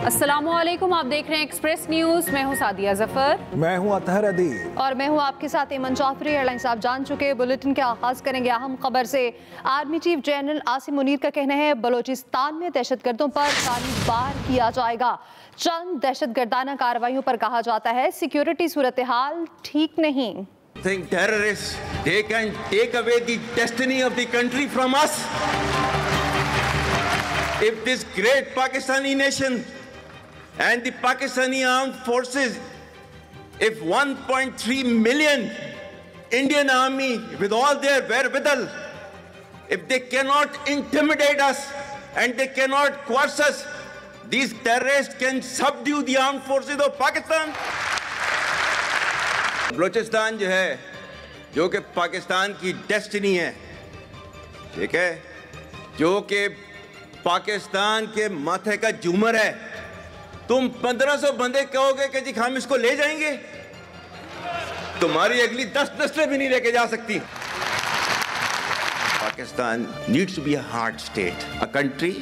अस्सलामुअलैकुम, आप देख रहे हैं एक्सप्रेस न्यूज़। मैं हूं सादिया जफर। मैं हूं अतहर अदी और मैं हूं आपके साथ ईमन जाफरी। एयरलाइंस आप जान चुके। बुलेटिन के आगाज करेंगे अहम खबर से। Army chief general Asim Munir का कहना है बलोचिस्तान में दहशतगर्दों पर गोलीबार किया जाएगा। चंद दहशतगर्दाना कार्रवाइयों पर कहा जाता है सिक्योरिटी सूरत हाल ठीक नहीं। Think terrorists, they can take away the destiny of the country from us. If this great Pakistani nation and the Pakistani armed forces, if 1.3 million Indian army with all their wherewithal, if they cannot intimidate us and they cannot coerce us, these terrorists can subdue the armed forces of Pakistan. Balochistan जो है, जो कि पाकिस्तान की destiny है, ठीक है, जो कि पाकिस्तान के माथे का झूमर है, तुम 1500 बंदे कहोगे कि जी हम इसको ले जाएंगे, तुम्हारी अगली 10 नस्लें भी नहीं लेके जा सकती। Pakistan needs to be a hard state, a country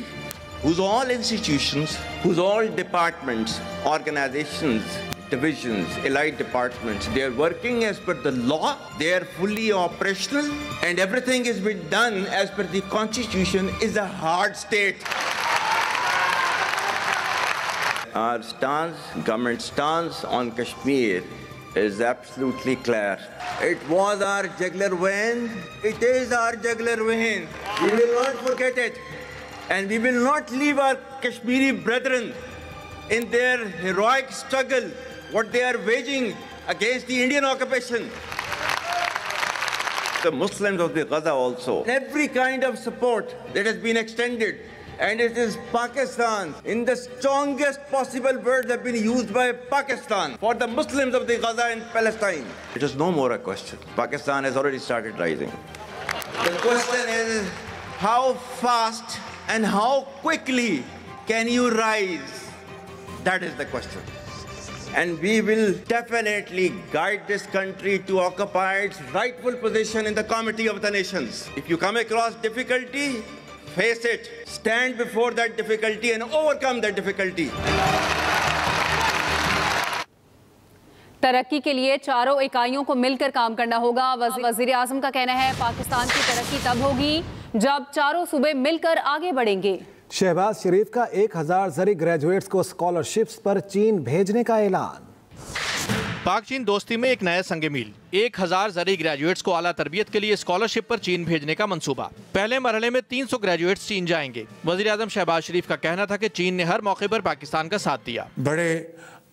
whose all institutions, whose all departments, organizations, divisions, allied departments, they are working as per the law, they are fully operational, and everything is being done as per the constitution, is a hard state. Our stance, government stance on Kashmir is absolutely clear. It was our jugular vein, it is our jugular vein. We will not forget it, and we will not leave our Kashmiri brethren in their heroic struggle what they are waging against the Indian occupation. The Muslims of the Gaza also, every kind of support that has been extended, and it is Pakistan, in the strongest possible words have been used by Pakistan for the Muslims of the Gaza and Palestine. It is no more a question. Pakistan has already started rising. The question is, how fast and how quickly can you rise? That is the question. And we will definitely guide this country to occupy its rightful position in the Committee of the Nations. If you come across difficulty, face it. Stand before that difficulty and overcome that difficulty. तरक्की के लिए चारों इकाइयों को मिलकर काम करना होगा। वजीर आजम का कहना है पाकिस्तान की तरक्की तब होगी जब चारों सूबे मिलकर आगे बढ़ेंगे। शहबाज शरीफ का 1000 जरी ग्रेजुएट्स को स्कॉलरशिप्स पर चीन भेजने का ऐलान। पाक चीन दोस्ती में एक नया संग मील। 1000 जरी ग्रेजुएट्स को आला तरबियत के लिए स्कॉलरशिप पर चीन भेजने का मंसूबा। पहले मरहले में 300 ग्रेजुएट्स चीन जाएंगे। वजीर आजम शहबाज शरीफ का कहना था कि चीन ने हर मौके पर पाकिस्तान का साथ दिया। बड़े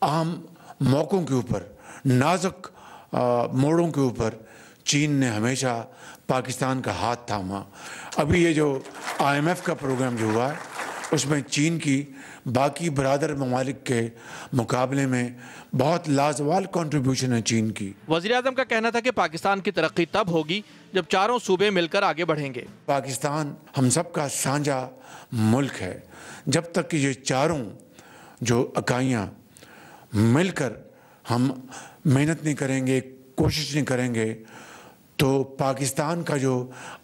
अहम मौकों के ऊपर, नाजुक मोड़ों के ऊपर चीन ने हमेशा पाकिस्तान का हाथ थामा। अभी ये जो IMF का प्रोग्राम जो हुआ है उसमें चीन की बाकी बरादर ममालिक के मुकाबले में बहुत लाजवाब कंट्रीब्यूशन है चीन की। वज़ीर आज़म का कहना था कि पाकिस्तान की तरक्की तब होगी जब चारों सूबे मिलकर आगे बढ़ेंगे। पाकिस्तान हम सब का साझा मुल्क है। जब तक कि ये चारों जो इकाइयाँ मिलकर हम मेहनत नहीं करेंगे, कोशिश नहीं करेंगे, तो पाकिस्तान का जो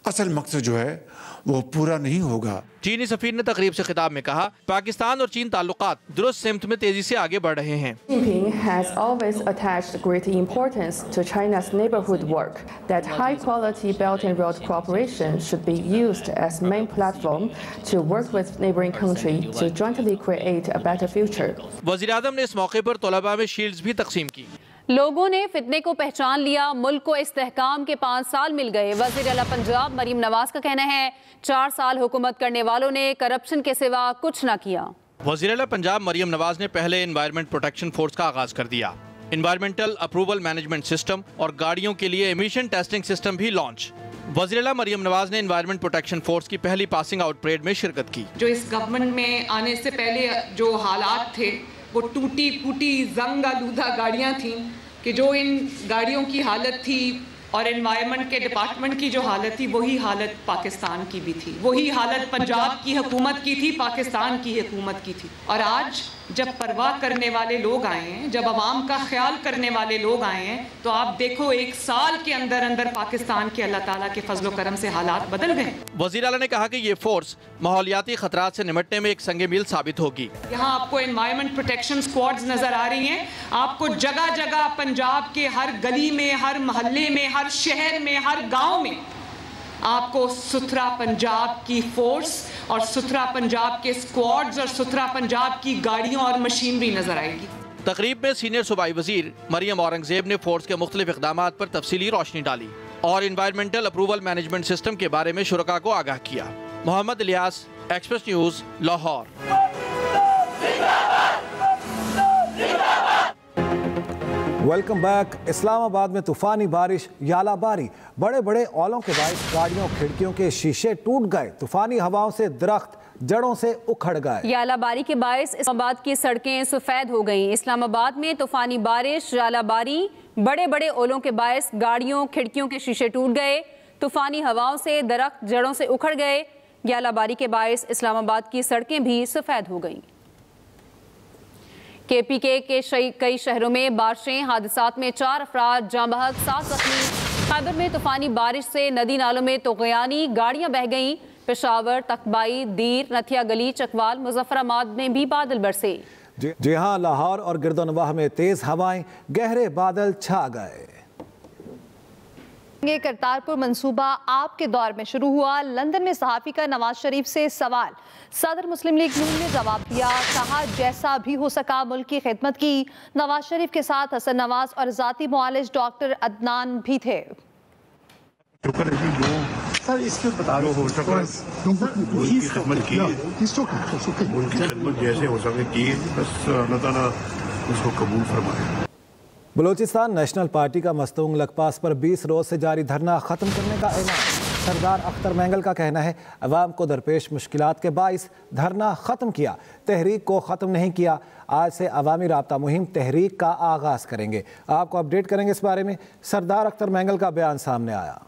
असल मकसद जो है वो पूरा नहीं होगा। चीनी सफीर ने तकरीब से खिताब में कहा पाकिस्तान और चीन ताल्लुकात दुरुस्त सिमत में तेजी से आगे बढ़ रहे हैं। Jinping has always attached great importance to China's neighborhood work, that high-quality Belt and Road cooperation should be used as main platform to work with neighboring country to jointly create a better future. वज़ीर आज़म ने इस मौके पर तलबा में shields भी तकसीम की। लोगों ने फितने को पहचान लिया, मुल्क को इस्तेहकाम के 5 साल मिल गए। वज़ीर आला पंजाब मरीम नवाज का कहना है 4 साल हुकूमत करने वालों ने करप्शन के सिवा कुछ न किया। वज़ीर आला पंजाब मरीम नवाज ने पहले एनवायरनमेंट प्रोटेक्शन फोर्स का आगाज कर दिया। एनवायरमेंटल अप्रूवल मैनेजमेंट सिस्टम और गाड़ियों के लिए एमिशन टेस्टिंग सिस्टम भी लॉन्च। वज़ीर आला मरीम नवाज ने एनवायरनमेंट प्रोटेक्शन फोर्स की पहली पासिंग आउट परेड में शिरकत की। जो इस गवर्नमेंट में आने से पहले जो हालात थे वो टूटी फूटी जंग आलूदा गाड़ियाँ थीं कि जो इन गाड़ियों की हालत थी और एनवायरनमेंट के डिपार्टमेंट की जो हालत थी वही हालत पाकिस्तान की भी थी, वही हालत पंजाब की हुकूमत की थी, पाकिस्तान की हुकूमत की थी। और आज जब परवाह करने वाले लोग आए हैं, जब अवाम का ख्याल करने वाले लोग आए हैं, तो आप देखो 1 साल के अंदर अंदर पाकिस्तान के अल्लाह ताला के फजलो करम से हालात बदल गए। वज़ीर आला ने कहा कि ये फोर्स माहौलियाती खतरात से निपटने में एक संगे मील साबित होगी। यहाँ आपको एनवायरमेंट प्रोटेक्शन स्क्वाड्स नजर आ रही हैं। आपको जगह जगह पंजाब के हर गली में, हर मोहल्ले में, हर शहर में, हर गाँव में आपको सुथरा पंजाब की फोर्स और सुथरा पंजाब के स्क्वाड्स और सुथरा पंजाब की गाड़ियों और मशीनरी नजर आएगी। तकरीब में सीनियर सूबाई वजीर मरियम औरंगजेब ने फोर्स के मुख्तलिफ इक़दामात पर तफसीली रोशनी डाली और इन्वायरमेंटल अप्रूवल मैनेजमेंट सिस्टम के बारे में शुरका को आगाह किया। Mohammad Ilyas, Express News, Lahore. Welcome back. Islamabad में तूफानी बारिश, यालाबारी, बड़े बड़े ओलों के बायस गाड़ियों खिड़कियों के शीशे टूट गए। तूफानी हवाओं से दरख्त जड़ों से उखड़ गए। यालाबारी के बायस इस्लामाबाद की सड़कें सफेद हो गईं। इस्लामाबाद में तूफानी बारिश, यालाबारी, बड़े बड़े ओलों के बायस गाड़ियों खिड़कियों के शीशे टूट गए। तूफानी हवाओं से दरख्त जड़ों से उखड़ गए। यालाबारी के बायस इस्लामाबाद की सड़कें भी सफेद हो गईं। KPK के कई शहरों में बारिशें, हादसात में 4 अफराद जाँ बहक, 7 जख्मी। खैबर में तूफानी बारिश से नदी नालों में तोग़यानी, गाड़ियां बह गईं। पेशावर, तकबाई, दीर, नथिया गली, चकवाल, मुजफ्फराबाद में भी बादल बरसे। जी हाँ, लाहौर और गिरदोनवाह में तेज हवाएं, गहरे बादल छा गए। करतारपुर मंसूबा आपके दौर में शुरू हुआ। लंदन में सहाफ़ी का नवाज शरीफ से सवाल, सदर मुस्लिम लीग नून ने जवाब दिया। कहा जैसा भी हो सका मुल्क की खिदमत की। नवाज शरीफ के साथ हसन नवाज और जाती मुआलिज डॉक्टर अदनान भी थे। सर इसके बता दो हो सके खिदमत की, जैसे हो सके की, बस अल्लाह ताला उसको कबूल फरमाए। बलूचिस्तान नेशनल पार्टी का मस्तूंग लखपास पर 20 रोज से जारी धरना खत्म करने का ऐलान। सरदार अख्तर मैंगल का कहना है अवाम को दरपेश मुश्किलात के बाइस धरना खत्म किया, तहरीक को ख़त्म नहीं किया। आज से अवामी राब्ता मुहिम तहरीक का आगाज़ करेंगे। आपको अपडेट करेंगे इस बारे में। सरदार अख्तर मैंगल का बयान सामने आया।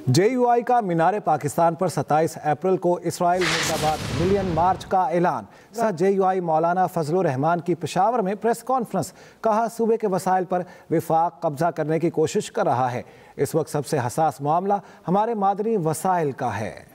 JUI का मीनारे पाकिस्तान पर 27 अप्रैल को इसराइल मुर्दाबाद मिलियन मार्च का ऐलान। JUI मौलाना फजलुर रहमान की पेशावर में प्रेस कॉन्फ्रेंस। कहा सूबे के वसाइल पर विफाक कब्जा करने की कोशिश कर रहा है। इस वक्त सबसे हसास मामला हमारे मादनी वसाइल का है।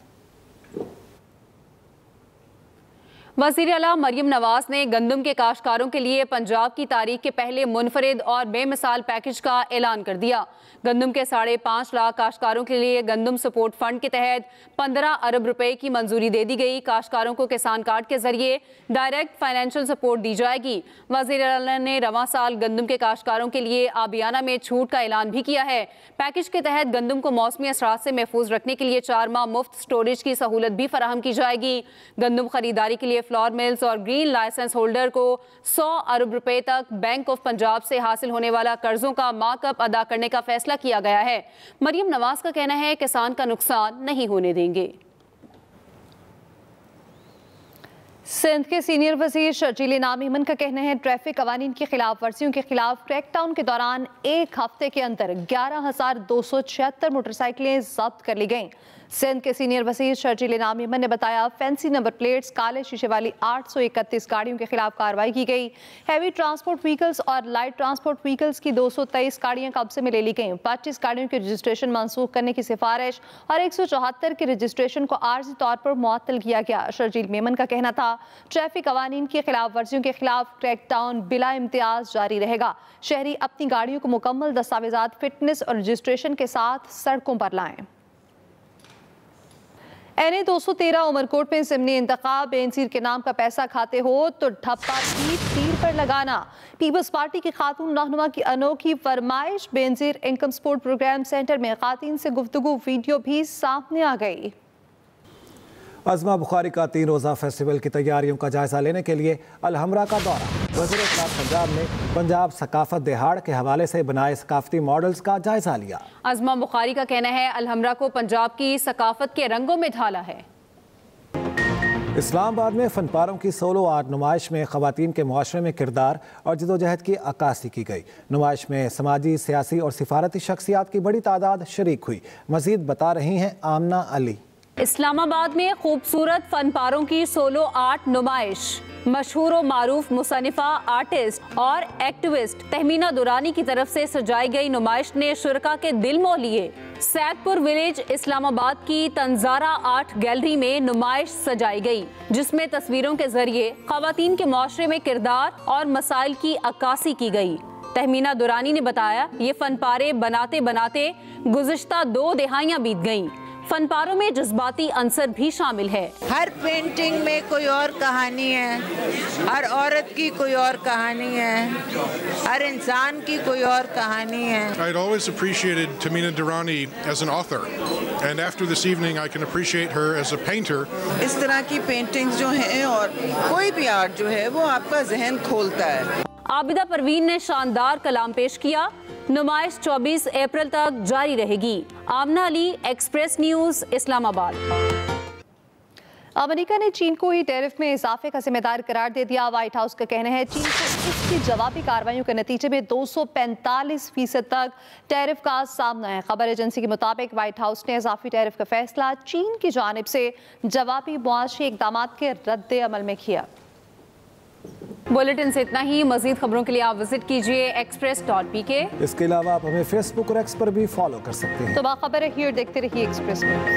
वज़ीर आला मरियम नवाज ने गंदम के काश्तकारों के लिए पंजाब की तारीख के पहले मुनफरिद और बेमिसाल पैकेज का ऐलान कर दिया। गंदम के 5.5 लाख काश्तकारों के लिए गंदम सपोर्ट फंड के तहत 15 अरब रुपए की मंजूरी दे दी गई। काश्तकारों को किसान कार्ड के जरिए डायरेक्ट फाइनेंशियल सपोर्ट दी जाएगी। वज़ीर आला ने रवां साल गंदम के काश्तकारों के लिए आबियाना में छूट का ऐलान भी किया है। पैकेज के तहत गंदम को मौसमी असरात से महफूज रखने के लिए 4 माह मुफ्त स्टोरेज की सहूलत भी फराहम की जाएगी। गंदम खरीदारी के लिए फ्लोर मिल्स और ग्रीन लाइसेंस होल्डर को 100 अरब रुपए तक बैंक ऑफ पंजाब से हासिल होने वाला कर्जों का मार्कअप अदा करने का फैसला किया गया है। मरियम नवाज का कहना है किसान का नुकसान नहीं होने देंगे। सिंध के सीनियर वजीर शर्जील नामीमन का कहना है ट्रैफिक कवानीन की खिलाफ वर्जियों के खिलाफ क्रैकडाउन के दौरान एक हफ्ते के अंदर 11,276 मोटरसाइकिलें जब्त कर ली गईं। सिंध के सीनियर वजीर शर्जील नामीमन ने बताया फैंसी नंबर प्लेट्स, काले शीशे वाली 831 गाड़ियों के खिलाफ कार्रवाई की गई। हैवी ट्रांसपोर्ट व्हीकल्स और लाइट ट्रांसपोर्ट व्हीकल्स की 223 गाड़ियां कब्जे में ले ली गईं। 25 गाड़ियों की रजिस्ट्रेशन मनसूख करने की सिफारिश और 174 के रजिस्ट्रेशन को आर्जी तौर पर मुअत्तल किया गया। शर्जील मेमन का कहना था ट्रैफिक कवानीन की खिलाफ वर्जियों के खिलाफ क्रैकडाउन बिला इम्तियाज जारी रहेगा। शहरी अपनी गाड़ियों को मुकम्मल दस्तावेजात, फिटनेस और रजिस्ट्रेशन के साथ सड़कों पर लाएं। NA 213 उमरकोट में ज़िमनी इंतखाब, बेनज़ीर के नाम का पैसा खाते हो तो ठप्पा भी तीर पर लगाना। पीपल्स पार्टी की खातून रहनुमा की अनोखी फरमाइश। Benazir income support programme centre में खातून से गुफ्तगू वीडियो भी सामने आ गई। अज़मा बुखारी का 3 रोज़ा फेस्टिवल की तैयारियों का जायजा लेने के लिए अलहमरा का दौरा। वज़ीर इत्तलात पंजाब ने पंजाब सकाफत दिहाड़ के हवाले से बनाए सकाफती मॉडल्स का जायजा लिया। अज़मा बुखारी का कहना है अलहमरा को पंजाब की सकाफत के रंगों में ढाला है। इस्लामाबाद में फनपारों की सोलो आर्ट नुमाइश में ख़वातीन के मुआशरे में किरदार और जदोजहद की अक्कासी की गई। नुमाइश में समाजी, सियासी और सिफारती शख्सियात की बड़ी तादाद शरीक हुई। मज़ीद बता रही हैं आमना अली। इस्लामाबाद में खूबसूरत फनपारों की सोलो आर्ट नुमाइश। मशहूर और मारूफ मुसन्निफा, आर्टिस्ट और एक्टिविस्ट तहमीना दुरानी की तरफ से सजाई गई नुमाइश ने शुरका के दिल मोह लिए। सैदपुर विलेज इस्लामाबाद की तंजारा आर्ट गैलरी में नुमाइश सजाई गई, जिसमें तस्वीरों के जरिए खवातीन के मुआशरे में किरदार और मसाइल की अक्कासी की गई। तहमीना दुरानी ने बताया, ये फनपारे बनाते बनाते गुज़िश्ता 2 दिहाइयां बीत गईं। फनपारों में जज्बाती अंसर भी शामिल है। हर पेंटिंग में कोई और कहानी है, हर औरत की कोई और कहानी है, हर इंसान की कोई और कहानी है। I'd always appreciated Tamina Durrani as an author, and after this evening I can appreciate her as a painter. इस तरह की पेंटिंग्स जो हैं और कोई भी आर्ट जो है वो आपका जहन खोलता है। आबिदा परवीन ने शानदार कलाम पेश किया। नुमाइश 24 अप्रैल तक जारी रहेगी। Amna Ali, express news, Islamabad. America ने चीन को ही टैरिफ में इजाफे का जिम्मेदार करार दे दिया। व्हाइट हाउस का कहना है, चीन को इसकी जवाबी कार्रवाइयों के नतीजे में 245% तक टैरिफ का सामना है। खबर एजेंसी के मुताबिक व्हाइट हाउस ने इजाफी टैरिफ का फैसला चीन की जानिब से जवाबी मुआशी इकदाम के रद्द अमल में किया। बुलेटिन से इतना ही। मजीद खबरों के लिए आप विजिट कीजिए express.pk। इसके अलावा आप हमें फेसबुक और एक्स पर भी फॉलो कर सकते हैं। तो बाखबर है, देखते रहिए एक्सप्रेस न्यूज़।